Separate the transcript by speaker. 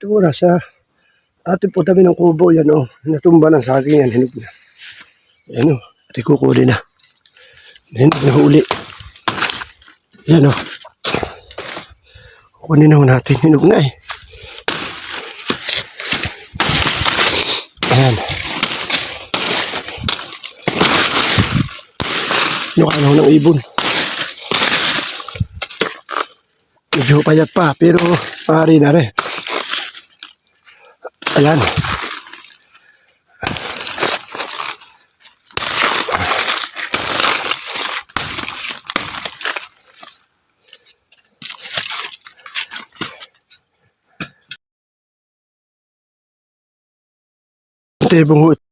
Speaker 1: itsura sa ating po tabi ng kubo. Yan o, natumba ng saging yan, hinog na. Yan o, at ikukunin na. Hinog na huli. Yan o. Kukunin na ho natin, hinog na eh. Ayan. Nukano ng ibon. Medyo payat pa, pero maaari na rin. Ayan. Ito yung bungot.